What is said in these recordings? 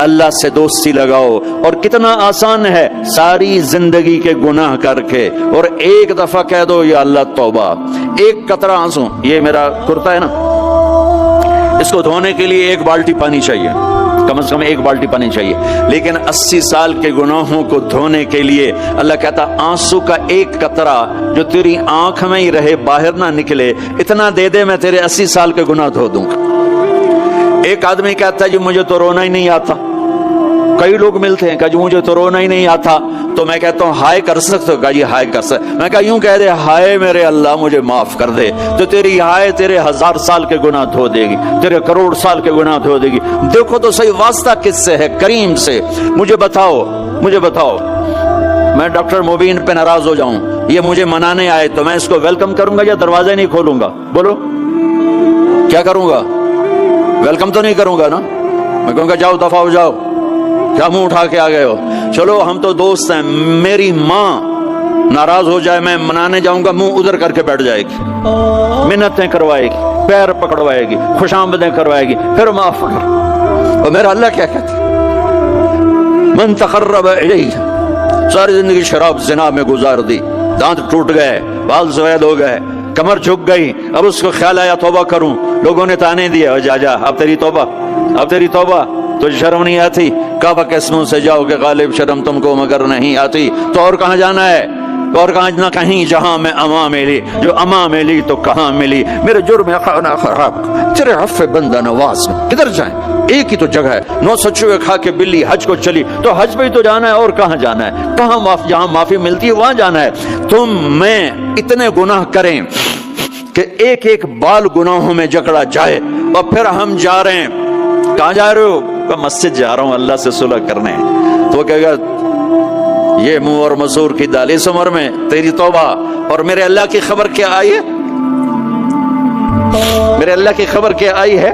اللہ سے دوستی لگاؤ. اور کتنا آسان ہے ساری زندگی کے گناہ کر کے اور ایک دفعہ کہہ دو یا اللہ توبہ. ایک قطرہ آنسو، یہ میرا کرتا ہے نا، اس کو دھونے کے لیے ایک بالٹی پانی چاہیے، کم از کم ایک بالٹی پانی چاہیے. لیکن 80 سال کے گناہوں کو دھونے کے لیے اللہ کہتا آنسو کا ایک قطرہ جو تیری آنکھ میں ہی رہے، باہر نہ نکلے، اتنا دے دے میں تیرے 80 سال کے گناہ دھو دوں گا. ایک آدمی کہتا ہے جی مجھے تو رونا ہی نہیں آتا. کئی لوگ ملتے ہیں کہ جی مجھے تو رونا ہی نہیں آتا. تو میں کہتا ہوں ہائے کر سکتے ہو؟ کہا جی ہائے کر سکتے. میں کہا یوں کہہ دے ہائے میرے اللہ مجھے معاف کر دے، تو تیری ہائے تیرے 1000 سال کے گناہ دھو دے گی، تیرے کروڑ سال کے گناہ دھو دے گی. دیکھو تو صحیح واسطہ کس سے ہے؟ کریم سے. مجھے بتاؤ میں ڈاکٹر مبین پہ ناراض ہو جاؤں، یہ مجھے منانے آئے تو میں اس کو ویلکم کروں گا یا دروازہ نہیں کھولوں گا؟ بولو کیا کروں گا؟ ویلکم تو نہیں کروں گا نا. میں کہوں گا جاؤ دفعہ ہو جاؤ، کیا منہ اٹھا کے آ گئے ہو؟ چلو ہم تو دوست ہیں. میری ماں ناراض ہو جائے میں منانے جاؤں گا، منہ ادھر کر کے بیٹھ جائے گی، منتیں کروائے گی، پیر پکڑوائے گی، خوش آمدیں کروائے گی، پھر معاف کر. اور میرا اللہ کیا کہتا ہے؟ من تقرب الیہ. ساری زندگی شراب زنا میں گزار دی، دانت ٹوٹ گئے، بال سفید ہو گئے، کمر جھک گئی. اب اس کو خیال آیا توبہ کروں، لوگوں نے تانے دیا جا اب تیری توبہ تو شرم نہیں آتی؟ کعبہ کے اسموں سے جاؤ کہ غالب شرم تم کو مگر نہیں آتی. تو اور کہاں جانا ہے؟ اور کہاں نہ کہیں جہاں میں اما ملی، جو اما ملی تو کہاں ملی. میرے جرم خانہ خراب تیرے عفو بندہ نواز میں کدھر جائیں؟ ایک ہی تو جگہ ہے. 900 چوہے کھا کے بلی حج کو چلی، تو حج پہ ہی تو جانا ہے. اور کہاں جانا ہے؟ کہاں جہاں معافی ملتی ہے وہاں جانا ہے. تم میں اتنے گناہ کریں کہ ایک ایک بال گناہوں میں جکڑا جائے، اور پھر ہم جا رہے ہیں. کہاں جا رہے ہو؟ کہ مسجد جا رہا ہوں اللہ سے صلح کرنے. تو وہ کہے گا یہ منہ اور مسور کی دال، اس عمر میں تیری توبہ. اور میرے اللہ کی خبر کیا آئی ہے؟ میرے اللہ کی خبر کیا آئی ہے؟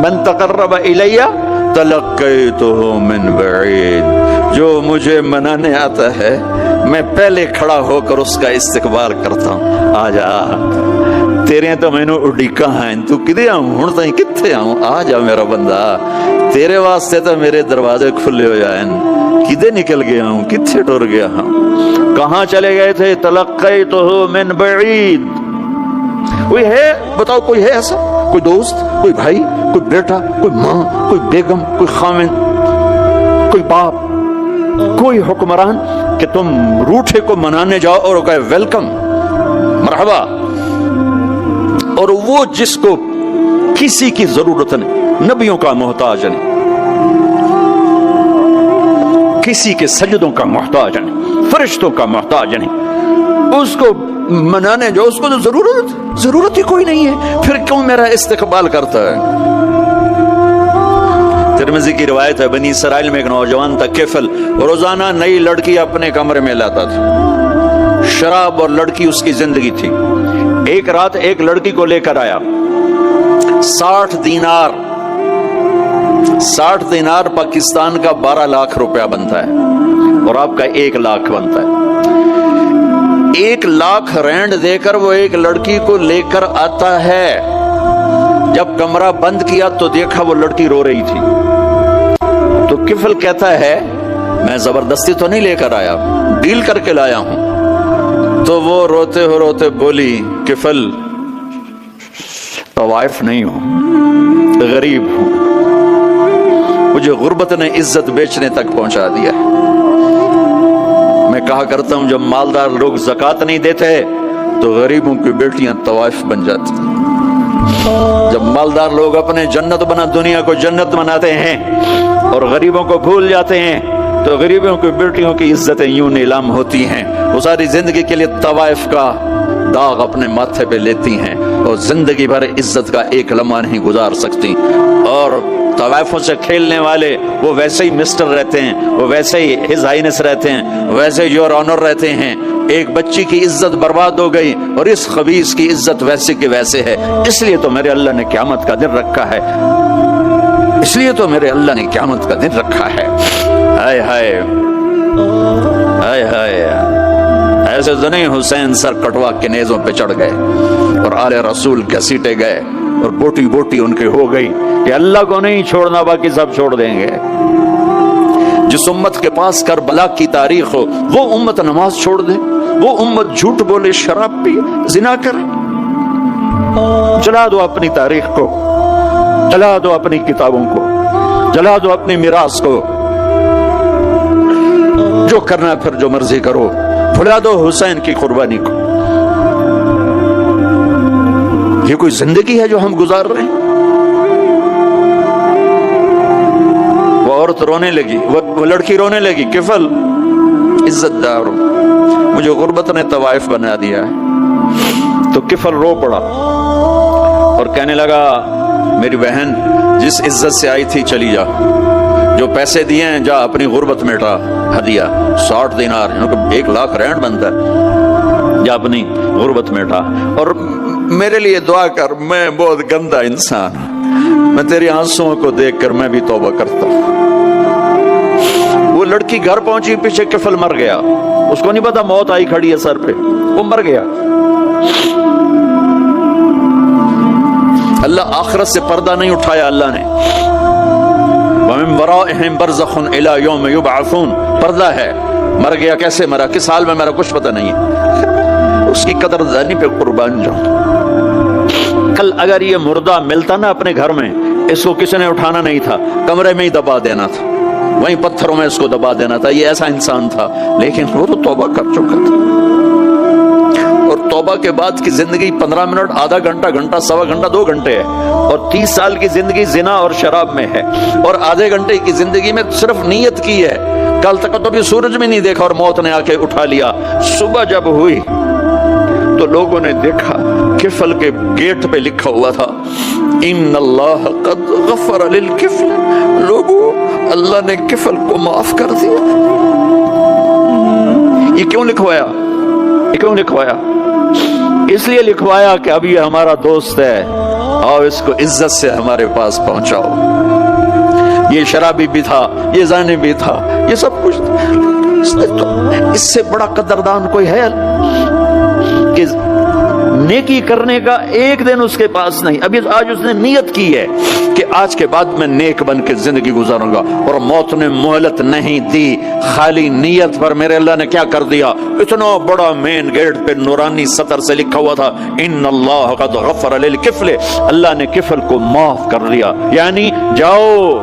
من تقرب الیہ تلقیتہ من بعید. جو مجھے منانے آتا ہے میں پہلے کھڑا ہو کر اس کا استقبال کرتا ہوں. آ جا تیرے تو میں اڈیکا ہیں، تو کدے آؤں ہوں تھی کتنے آؤں؟ آ جا میرا بندہ، تیرے واسطے تو میرے دروازے کھلے ہو جائیں. کدے نکل گیا ہوں، کتنے ٹر گیا ہوں؟ کہاں چلے گئے تھے؟ تلقیتہ من بعید. کوئی ہے بتاؤ، کوئی ہے ایسا؟ کوئی دوست، کوئی بھائی، کوئی بیٹا، کوئی ماں، کوئی بیگم، کوئی خامن، کوئی باپ، کوئی حکمران کہ تم روٹھے کو منانے جاؤ اور کہے ویلکم مرحبا؟ اور وہ جس کو کسی کی ضرورت نہیں، نبیوں کا محتاج نہیں، کسی کے سجدوں کا محتاج نہیں، فرشتوں کا محتاج نہیں، اس کو منانے جو اس کو تو ضرورت ہی کوئی نہیں ہے، پھر کیوں میرا استقبال کرتا ہے؟ ترمذی کی روایت ہے، بنی اسرائیل میں ایک نوجوان تھا کفل، روزانہ نئی لڑکی اپنے کمرے میں لاتا تھا. شراب اور لڑکی اس کی زندگی تھی. ایک رات ایک لڑکی کو لے کر آیا. 60 دینار پاکستان کا 12 لاکھ روپیہ بنتا ہے، اور آپ کا 1 لاکھ بنتا ہے. 1 لاکھ رینڈ دے کر وہ ایک لڑکی کو لے کر آتا ہے. جب کمرہ بند کیا تو دیکھا وہ لڑکی رو رہی تھی. تو کفل کہتا ہے میں زبردستی تو نہیں لے کر آیا، ڈیل کر کے لایا ہوں. تو وہ روتے بولی کفل طوائف نہیں ہوں، غریب ہوں، مجھے غربت نے عزت بیچنے تک پہنچا دیا. میں کہا کرتا ہوں جب مالدار لوگ زکوٰۃ نہیں دیتے تو غریبوں کی بیٹیاں طوائف بن جاتی. جب مالدار لوگ اپنے جنت بنا دنیا کو جنت بناتے ہیں اور غریبوں کو بھول جاتے ہیں تو غریبوں کی بیٹیوں کی عزتیں یوں نیلام ہوتی ہیں. وہ ساری زندگی کے لیے طوائف کا داغ اپنے ماتھے پہ لیتی ہیں اور زندگی بھر عزت کا ایک لمحہ نہیں گزار سکتی. اور طوائفوں سے کھیلنے والے وہ ویسے ہی مسٹر رہتے ہیں، وہ ویسے ہی ہز ہائنس رہتے ہیں، ویسے ہی یور آنر رہتے ہیں. ایک بچی کی عزت برباد ہو گئی اور اس خبیث کی عزت ویسے کی ویسے ہے. اس لیے تو میرے اللہ نے قیامت کا دن رکھا ہے، اس لیے تو میرے اللہ نے قیامت کا دن رکھا ہے. ہائے ہائے ہائے ہائے، ایسے تو نہیں حسین سر کٹوا کے نیزوں پہ چڑھ گئے اور آل رسول گھسیٹے گئے. اور بوٹی بوٹی ان کے ہو گئی کہ اللہ کو نہیں چھوڑنا باقی سب چھوڑ دیں گے۔ جس امت کے پاس کربلا کی تاریخ ہو وہ امت نماز چھوڑ دے، وہ امت جھوٹ بولے، شراب پی، زنا کرے۔ جلا دو اپنی تاریخ کو، جلا دو اپنی کتابوں کو، جلا دو اپنی میراث کو، جو کرنا پھر جو مرضی کرو، بھلا دو حسین کی قربانی کو۔ یہ کوئی زندگی ہے جو ہم گزار رہے ہیں؟ وہ عورت رونے لگی، وہ لڑکی رونے لگی، کفل عزت دار ہو، مجھے غربت نے طوائف بنا دیا ہے۔ تو کفل رو پڑا اور کہنے لگا میری بہن جس عزت سے آئی تھی چلی جا، جو پیسے دیے ہیں جا اپنی غربت مٹا، ہدیہ 60 دینار 1 لاکھ رینڈ بنتا ہے، جا اپنی غربت مٹا، اور میرے لیے دعا کر، میں بہت گندا انسان ہوں، میں تیری آنسوؤں کو دیکھ کر میں بھی توبہ کرتا ہوں۔ وہ لڑکی گھر پہنچی، پیچھے کفل مر گیا، اس کو نہیں پتا موت آئی کھڑی ہے سر پہ، وہ مر گیا۔ اللہ آخرت سے پردہ نہیں اٹھایا اللہ نے۔ وَمِن وَرَائِهِمْ بَرْزَخٌ إِلَى يَوْمِ يُبْعَثُونَ، پردہ ہے، مر گیا، کیسے مرا، کس حال میں مرا، کچھ پتہ نہیں ہے، اس کی قدر دانی پہ قربان جاؤں۔ کل اگر یہ مردہ ملتا نا اپنے گھر میں، اس کو کسی نے اٹھانا نہیں تھا، کمرے میں ہی دبا دینا تھا، وہیں پتھروں میں اس کو دبا دینا تھا، یہ ایسا انسان تھا، لیکن وہ تو توبہ کر چکا تھا۔ اور توبہ کے بعد کی زندگی 15 منٹ، آدھا گھنٹہ، گھنٹہ، سوا گھنٹہ، 2 گھنٹے ہے، اور 30 سال کی زندگی زنا اور شراب میں ہے، اور آدھے گھنٹے کی زندگی میں صرف نیت کی ہے، کل تک تو ابھی سورج میں نہیں دیکھا اور موت نے آ کے اٹھا لیا۔ صبح جب ہوئی تو لوگوں نے دیکھا کفل کے گیٹ پہ لکھا ہوا تھا ان اللہ قد غفر للکفل، لوگوں اللہ نے کفل کو معاف کر دیا۔ یہ کیوں لکھوایا؟ یہ کیوں لکھوایا؟ اس لیے لکھوایا کہ اب یہ ہمارا دوست ہے، اور اس کو عزت سے ہمارے پاس پہنچاؤ۔ یہ شرابی بھی تھا، یہ زانی بھی تھا، یہ سب کچھ تھا۔ اس سے بڑا قدردان کوئی ہے کہ نیکی کرنے کا ایک دن اس کے پاس نہیں، ابھی آج اس نے نیت کی ہے کہ آج کے بعد میں نیک بن کے زندگی گزاروں گا، اور موت نے مہلت نہیں دی، خالی نیت پر میرے اللہ نے کیا کر دیا، اتنا بڑا مین گیٹ پہ نورانی سطر سے لکھا ہوا تھا ان اللہ قد غفر للکفل، اللہ نے کفل کو معاف کر دیا، یعنی جاؤ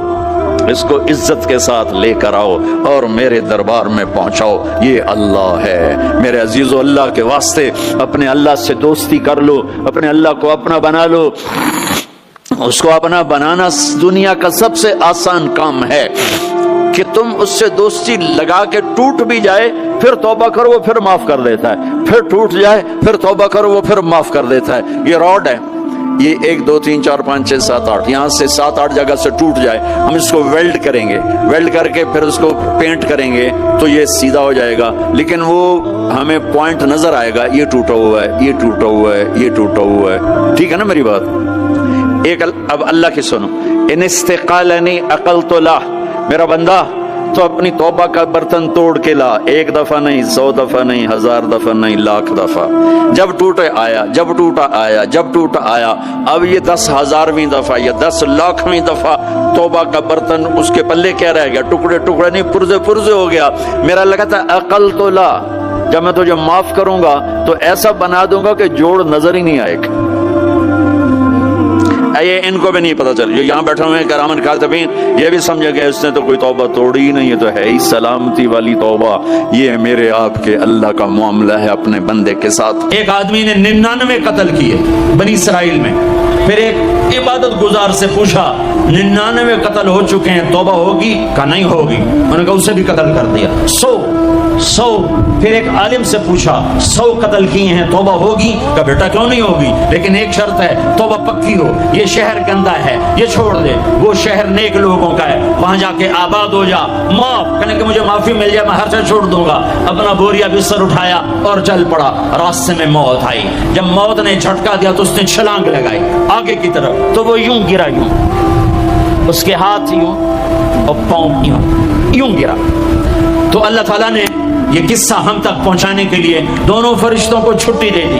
اس کو عزت کے ساتھ لے کر آؤ اور میرے دربار میں پہنچاؤ، یہ اللہ ہے۔ میرے عزیزو، اللہ کے واسطے اپنے اللہ سے دوستی کر لو، اپنے اللہ کو اپنا بنا لو۔ اس کو اپنا بنانا دنیا کا سب سے آسان کام ہے کہ تم اس سے دوستی لگا کے ٹوٹ بھی جائے پھر توبہ کرو وہ پھر معاف کر دیتا ہے، پھر ٹوٹ جائے پھر توبہ کرو وہ پھر معاف کر دیتا ہے۔ یہ راڈ ہے، یہ 1 2 3 4 5 6 7 8 یہاں سے 7 8 جگہ سے ٹوٹ جائے، ہم اس کو ویلڈ کریں گے، ویلڈ کر کے پھر اس کو پینٹ کریں گے تو یہ سیدھا ہو جائے گا، لیکن وہ ہمیں پوائنٹ نظر آئے گا، یہ ٹوٹا ہوا ہے، یہ ٹوٹا ہوا ہے، یہ ٹوٹا ہوا ہے۔ ٹھیک ہے نا میری بات؟ ایک اب اللہ کی سنو، ان استقالنی عقلت له، میرا بندہ تو اپنی توبہ کا برتن توڑ کے لا، 1 دفعہ نہیں، 100 دفعہ نہیں، 1000 دفعہ نہیں، 1,00,000 دفعہ، جب ٹوٹے آیا، جب ٹوٹا آیا، جب ٹوٹا آیا، اب یہ 10,000ویں دفعہ یا 10,00,000ویں دفعہ توبہ کا برتن اس کے پلے کیا رہ گیا، ٹکڑے ٹکڑے نہیں، پرزے پرزے ہو گیا۔ میرا لگا تھا عقل تو لا، جب میں تجھے معاف کروں گا تو ایسا بنا دوں گا کہ جوڑ نظر ہی نہیں آئے گا۔ یہ ان کو بھی نہیں پتا چل، جو یہاں بیٹھے ہوئے ہیں کرامن کاتبین، یہ بھی سمجھا گیا اس نے تو کوئی توبہ توڑی ہی نہیں، یہ تو ہے ہی سلامتی والی توبہ۔ یہ میرے آپ کے اللہ کا معاملہ ہے اپنے بندے کے ساتھ۔ ایک آدمی نے 99 قتل کیے بنی اسرائیل میں، پھر ایک عبادت گزار سے پوچھا 99 قتل ہو چکے ہیں، توبہ ہوگی؟ کہا نہیں ہوگی، انہوں نے کہا اسے بھی قتل کر دیا۔ 100 پھر ایک عالم سے پوچھا 100 قتل کیے ہیں، توبہ ہوگی؟ کہا بیٹا کیوں نہیں ہوگی، لیکن ایک شرط ہے، توبہ پکی ہو، یہ شہر گندا ہے، یہ چھوڑ دے، وہ شہر نیک لوگوں کا ہے، وہاں جا کے آباد ہو جا، معاف کہنے کہ مجھے معافی مل جائے میں ہر چیز چھوڑ دوں گا۔ اپنا بوریا بستر اٹھایا اور چل پڑا، راستے میں موت آئی، جب موت نے جھٹکا دیا تو اس نے چھلانگ لگائی آگے کی طرف، تو وہ یوں گرا، یوں اس کے ہاتھ یوں اور پاؤں یوں گرا۔ تو اللہ تعالیٰ نے یہ قصہ ہم تک پہنچانے کے لیے دونوں فرشتوں کو چھٹی دے دی،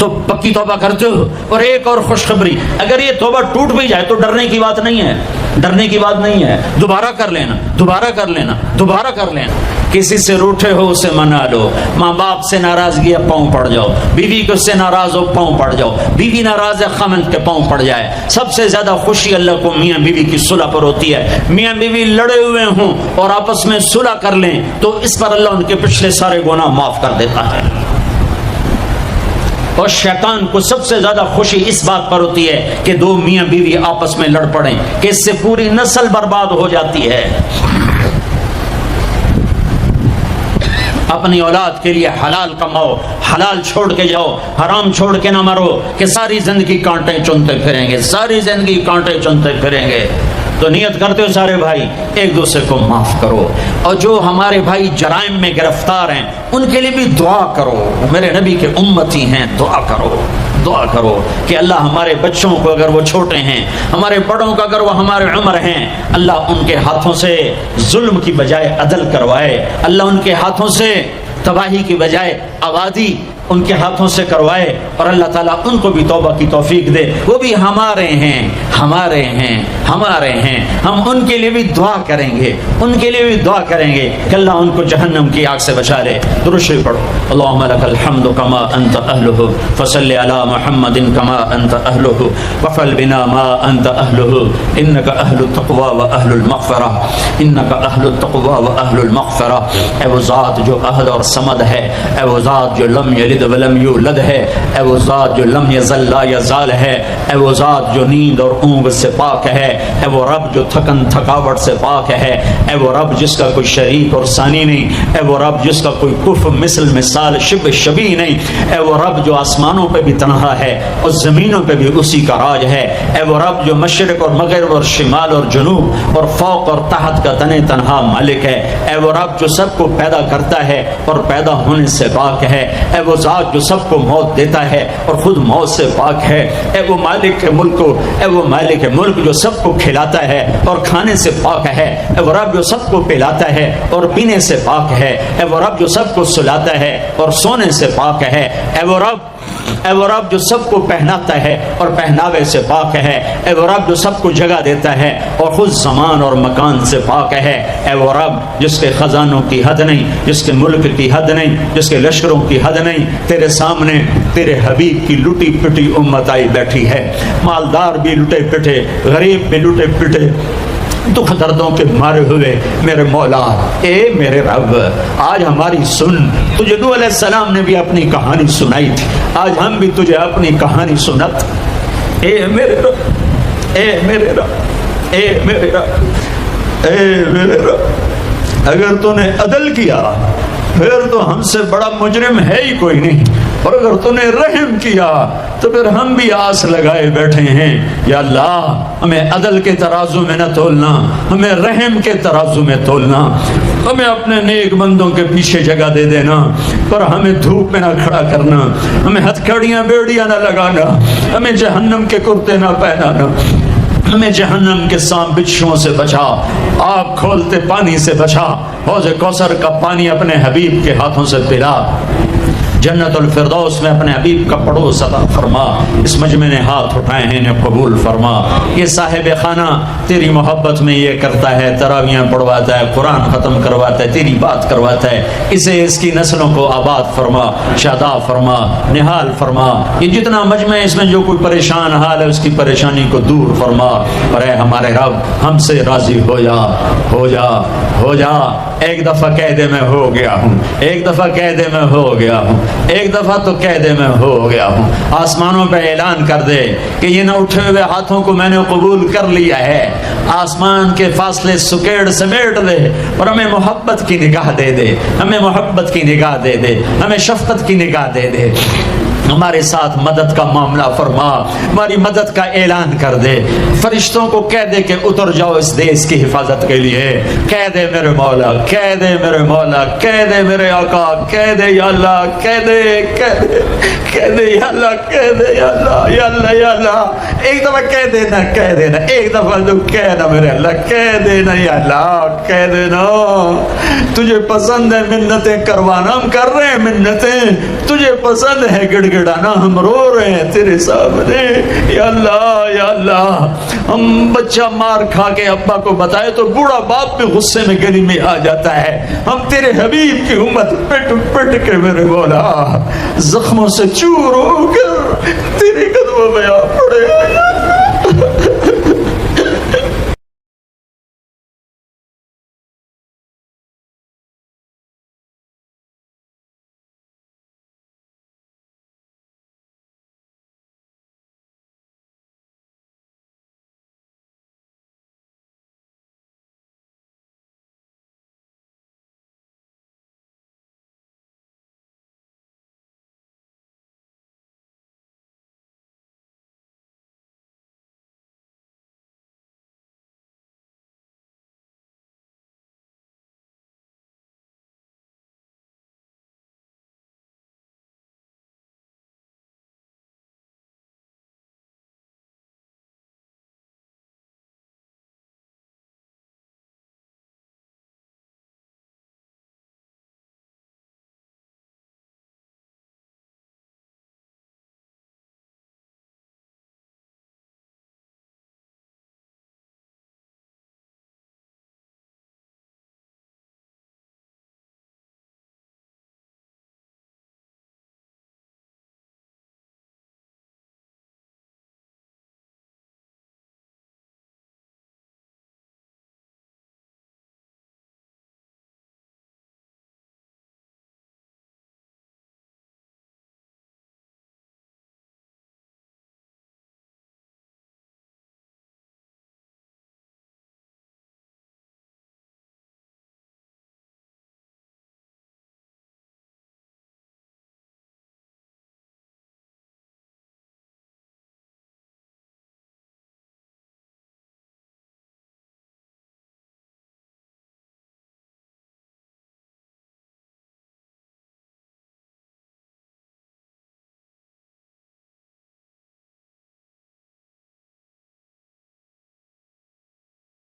تو پکی توبہ کرتے ہو. اور ایک اور خوشخبری، اگر یہ توبہ ٹوٹ بھی جائے تو ڈرنے کی بات نہیں ہے، ڈرنے کی بات نہیں ہے، دوبارہ کر لینا، دوبارہ کر لینا، دوبارہ کر لینا. کسی سے روٹھے ہو اسے منا لو، ماں باپ سے ناراضگی ہے پاؤں پڑ جاؤ، بیوی کو سے ناراض ہو پاؤں پڑ جاؤ، بیوی ناراض ہے خامند کے پاؤں پڑ جائے. سب سے زیادہ خوشی اللہ کو میاں بیوی کی صلح پر ہوتی ہے. میاں بیوی لڑے ہوئے ہوں اور آپس میں صلح کر لیں تو اس پر اللہ ان کے پچھلے سارے گناہ معاف کر دیتا ہے. اور شیطان کو سب سے زیادہ خوشی اس بات پر ہوتی ہے کہ دو میاں بیوی آپس میں لڑ پڑیں، کہ اس سے پوری نسل برباد ہو جاتی ہے. اپنی اولاد کے لیے حلال کماؤ، حلال چھوڑ کے جاؤ، حرام چھوڑ کے نہ مرو کہ ساری زندگی کانٹے چنتے پھریں گے، ساری زندگی کانٹے چنتے پھریں گے. تو نیت کرتے ہو سارے بھائی ایک دوسرے کو معاف کرو. اور جو ہمارے بھائی جرائم میں گرفتار ہیں ان کے لیے بھی دعا کرو، میرے نبی کے امتی ہیں، دعا کرو، دعا کرو کہ اللہ ہمارے بچوں کو اگر وہ چھوٹے ہیں، ہمارے بڑوں کو اگر وہ ہمارے عمر ہیں، اللہ ان کے ہاتھوں سے ظلم کی بجائے عدل کروائے، اللہ ان کے ہاتھوں سے تباہی کی بجائے آبادی ان کے ہاتھوں سے کروائے، اور اللہ تعالیٰ ان کو بھی توبہ کی توفیق دے. وہ بھی ہمارے ہیں، ہمارے ہیں، ہمارے ہیں. ہم ان کے لیے بھی دعا کریں گے، ان کے لیے بھی دعا کریں گے کہ اللہ ان کو جہنم کی آگ سے بچا لے. درود شریف پڑھو. اللہم لک الحمد کما انت اہلہ فصل علی محمد کما انت اہلہ وفعل بنا ما انت اہلہ انک اہل التقوی و اہل المغفرہ، انک اہل التقوی و اہل المغفرہ. اے وہ ذات جو احد اور صمد ہے، اے وہ ذات جو لم یلد ولم یولد ہے، اے وہ ذات جو لم یزل لا یزال ہے، اے وہ ذات جو نیند اور اونگ سے پاک ہے، اے وہ رب جو تھکن تھکاوٹ سے پاک ہے، اے وہ رب جس کا کوئی شریک اور ثانی نہیں، اے وہ رب جس کا کوئی کف مثل مثال شبہ شبیہ نہیں، اے وہ رب جو آسمانوں پہ بھی تنہا ہے اور زمینوں پہ بھی اسی کا راج ہے، اے وہ رب جو مشرق اور مغرب اور شمال اور جنوب اور فوق اور تحت کا تن تنہا مالک ہے، اے وہ رب جو سب کو پیدا کرتا ہے اور پیدا ہونے سے پاک ہے، اے وہ ذات جو سب کو موت دیتا ہے اور خود موت سے پاک ہے، اے وہ مالک ملک، اے وہ مالک ملک جو سب کو کھلاتا ہے اور کھانے سے پاک ہے، اے وہ رب جو سب کو پلاتا ہے اور پینے سے پاک ہے، اے وہ رب جو سب کو سلاتا ہے اور سونے سے پاک ہے، اے وہ رب جو سب کو پہناتا ہے اور پہناوے سے پاک ہے، اے وہ رب جو سب کو جگہ دیتا ہے اور خود زمان اور مکان سے پاک ہے، اے وہ رب جس کے خزانوں کی حد نہیں، جس کے ملک کی حد نہیں، جس کے لشکروں کی حد نہیں. تیرے سامنے تیرے حبیب کی لٹی پٹی امت آئی بیٹھی ہے، مالدار بھی لٹے پٹے، غریب بھی لٹے پٹے، دکھ دردوں کے مارے ہوئے. میرے مولا، اے میرے رب، آج ہماری سن. تجھے نوح علیہ السلام نے بھی اپنی کہانی سنائی تھی، آج ہم بھی تجھے اپنی کہانی سنت. اے میرے رب، اے میرے رب، اے میرے رب، اے میرے رب، اگر تو نے عدل کیا پھر تو ہم سے بڑا مجرم ہے ہی کوئی نہیں، اور اگر تو نے رحم کیا تو پھر ہم بھی آس لگائے بیٹھے ہیں. یا اللہ، ہمیں عدل کے ترازو میں نہ تولنا، ہمیں رحم کے ترازو میں تولنا، ہمیں اپنے نیک بندوں کے پیچھے جگہ دے دینا، پر ہمیں دھوپ میں نہ کھڑا کرنا، ہمیں ہتھکڑیاں بیڑیاں نہ لگانا، ہمیں جہنم کے کرتے نہ پہنانا، ہمیں جہنم کے سام بچھوؤں سے بچا، آگ کھولتے پانی سے بچا، حوض کوثر کا پانی اپنے حبیب کے ہاتھوں سے پلا، جنت الفردوس میں اپنے حبیب کا پڑوس عطا فرما. اس مجمع نے ہاتھ اٹھائے ہیں انہیں قبول فرما. یہ صاحب خانہ تیری محبت میں یہ کرتا ہے، تراویاں پڑھواتا ہے، قرآن ختم کرواتا ہے، تیری بات کرواتا ہے. اسے اس کی نسلوں کو آباد فرما، شاداب فرما، نہال فرما. یہ جتنا مجمع ہے اس میں جو کوئی پریشان حال ہے اس کی پریشانی کو دور فرما. اور اے ہمارے رب، ہم سے راضی ہو جا، ہو جا، ہو جا. ایک دفعہ کہہ دے میں ہو گیا ہوں، ایک دفعہ کہہ دے میں ہو گیا ہوں، ایک دفعہ تو کہہ دے میں ہو گیا ہوں. آسمانوں پہ اعلان کر دے کہ یہ نہ اٹھے ہوئے ہاتھوں کو میں نے قبول کر لیا ہے. آسمان کے فاصلے سکیڑ سمیٹ دے اور ہمیں محبت کی نگاہ دے دے، ہمیں محبت کی نگاہ دے دے، ہمیں شفقت کی نگاہ دے دے. ہمارے ساتھ مدد کا معاملہ فرما، ہماری مدد کا اعلان کر دے. فرشتوں کو کہہ دے کہ اتر جاؤ اس دیس کی حفاظت کے لیے. کہہ دے میرے مولا، کہہ دے میرے مولا، کہہ دے میرے آقا، کہہ دے یا اللہ، کہہ دے، کہہ دے، کہہ دے یا اللہ، کہہ دے یا اللہ، یا اللہ، یا اللہ. ایک دفعہ کہہ دینا، کہہ دینا، ایک دفعہ تو کہنا میرے اللہ، کہہ دینا یا اللہ، کہہ دینا. تجھے پسند ہے منتیں کروانا، ہم کر رہے ہیں منتیں. تجھے پسند ہے گڑ گڑ چھڑانا، ہم رو رہے ہیں تیرے سامنے یا اللہ ہم بچہ مار کھا کے ابا کو بتائے تو بوڑھا باپ بھی غصے میں گلی میں آ جاتا ہے، ہم تیرے حبیب کی امت پٹ پٹ کے میرے مولا زخموں سے چور ہو کر تیرے قدموں میں آ پڑے